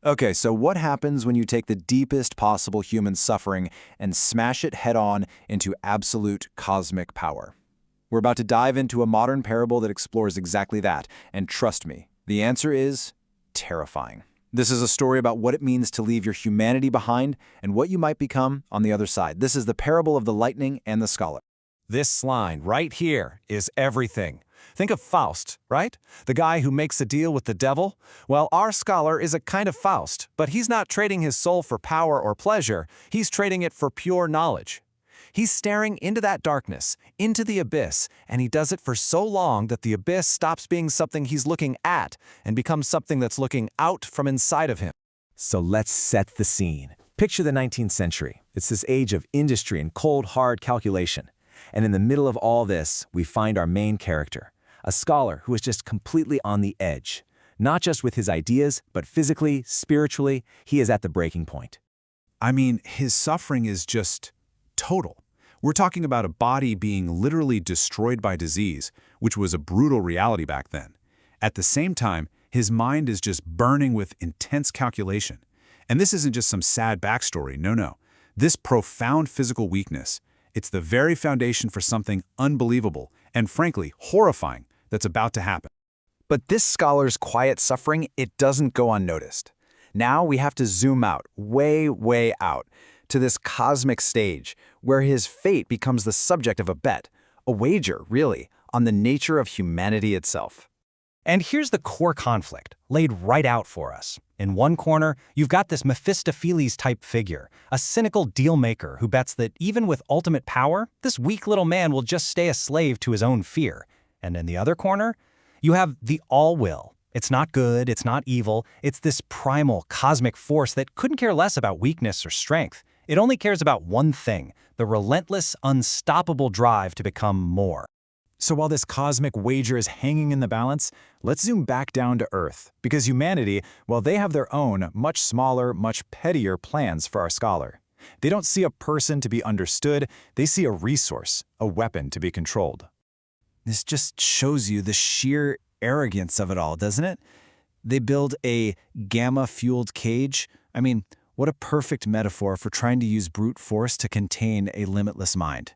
Okay, so what happens when you take the deepest possible human suffering and smash it head-on into absolute cosmic power? We're about to dive into a modern parable that explores exactly that, and trust me, the answer is terrifying. This is a story about what it means to leave your humanity behind and what you might become on the other side. This is the parable of the lightning and the scholar. This line right here is everything. Think of Faust, right? The guy who makes a deal with the devil? Well, our scholar is a kind of Faust, but he's not trading his soul for power or pleasure. He's trading it for pure knowledge. He's staring into that darkness, into the abyss, and he does it for so long that the abyss stops being something he's looking at and becomes something that's looking out from inside of him. So let's set the scene. Picture the 19th century. It's this age of industry and cold, hard calculation. And in the middle of all this, we find our main character, a scholar who is just completely on the edge. Not just with his ideas, but physically, spiritually, he is at the breaking point. I mean, his suffering is just total. We're talking about a body being literally destroyed by disease, which was a brutal reality back then. At the same time, his mind is just burning with intense calculation. And this isn't just some sad backstory, no. This profound physical weakness, it's the very foundation for something unbelievable and, frankly, horrifying that's about to happen. But this scholar's quiet suffering, it doesn't go unnoticed. Now we have to zoom out, way out, to this cosmic stage where his fate becomes the subject of a bet, a wager, really, on the nature of humanity itself. And here's the core conflict, laid right out for us. In one corner, you've got this Mephistopheles-type figure, a cynical deal-maker who bets that even with ultimate power, this weak little man will just stay a slave to his own fear. And in the other corner, you have the all-will. It's not good, it's not evil, it's this primal, cosmic force that couldn't care less about weakness or strength. It only cares about one thing, the relentless, unstoppable drive to become more. So while this cosmic wager is hanging in the balance, let's zoom back down to Earth, because humanity, well, they have their own, much smaller, much pettier plans for our scholar. They don't see a person to be understood, they see a resource, a weapon to be controlled. This just shows you the sheer arrogance of it all, doesn't it? They build a gamma-fueled cage. I mean, what a perfect metaphor for trying to use brute force to contain a limitless mind.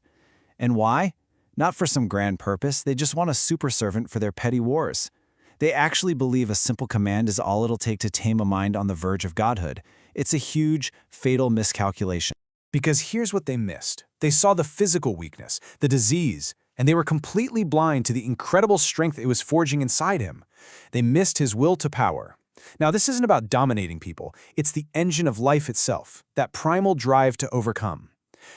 And why? Not for some grand purpose, they just want a super servant for their petty wars. They actually believe a simple command is all it'll take to tame a mind on the verge of godhood. It's a huge, fatal miscalculation. Because here's what they missed. They saw the physical weakness, the disease, and they were completely blind to the incredible strength it was forging inside him. They missed his will to power. Now, this isn't about dominating people. It's the engine of life itself, that primal drive to overcome.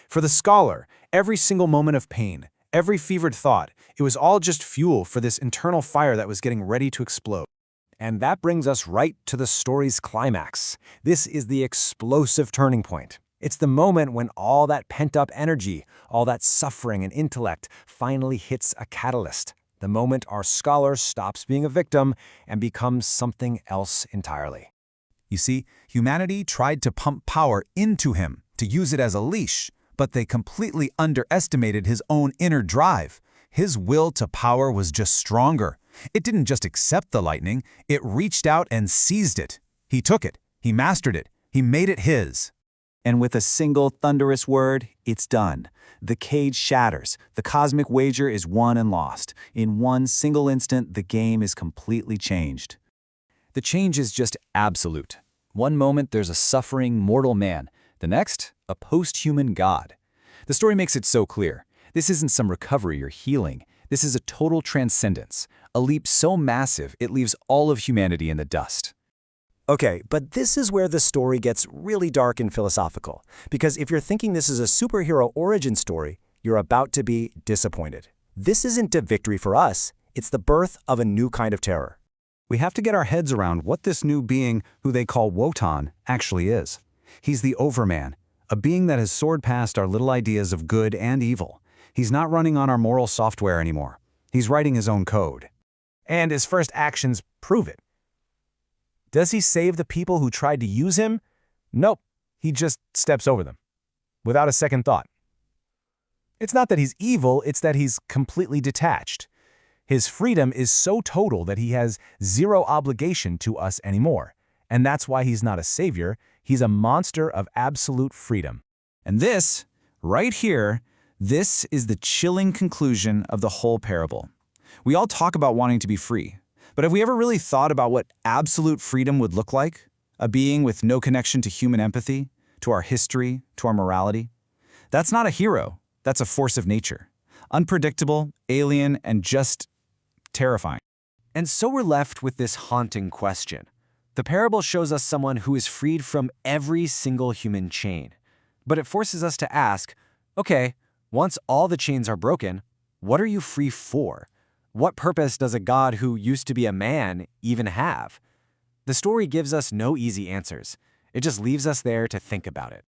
For the scholar, every single moment of pain, every fevered thought, it was all just fuel for this internal fire that was getting ready to explode. And that brings us right to the story's climax. This is the explosive turning point. It's the moment when all that pent-up energy, all that suffering and intellect finally hits a catalyst. The moment our scholar stops being a victim and becomes something else entirely. You see, humanity tried to pump power into him, to use it as a leash, but they completely underestimated his own inner drive. His will to power was just stronger. It didn't just accept the lightning, it reached out and seized it. He took it, he mastered it, he made it his. And with a single thunderous word, it's done. The cage shatters. The cosmic wager is won and lost. In one single instant, the game is completely changed. The change is just absolute. One moment there's a suffering mortal man, the next, a post-human god. The story makes it so clear. This isn't some recovery or healing. This is a total transcendence, a leap so massive it leaves all of humanity in the dust. Okay, but this is where the story gets really dark and philosophical, because if you're thinking this is a superhero origin story, you're about to be disappointed. This isn't a victory for us, it's the birth of a new kind of terror. We have to get our heads around what this new being, who they call Wotan, actually is. He's the Overman, a being that has soared past our little ideas of good and evil. He's not running on our moral software anymore. He's writing his own code. And his first actions prove it. Does he save the people who tried to use him? Nope, he just steps over them, without a second thought. It's not that he's evil, it's that he's completely detached. His freedom is so total that he has zero obligation to us anymore. And that's why he's not a savior, he's a monster of absolute freedom. And this, right here, this is the chilling conclusion of the whole parable. We all talk about wanting to be free, but have we ever really thought about what absolute freedom would look like? A being with no connection to human empathy, to our history, to our morality? That's not a hero, that's a force of nature. Unpredictable, alien, and just terrifying. And so we're left with this haunting question. The parable shows us someone who is freed from every single human chain. But it forces us to ask, okay, once all the chains are broken, what are you free for? What purpose does a God who used to be a man even have? The story gives us no easy answers. It just leaves us there to think about it.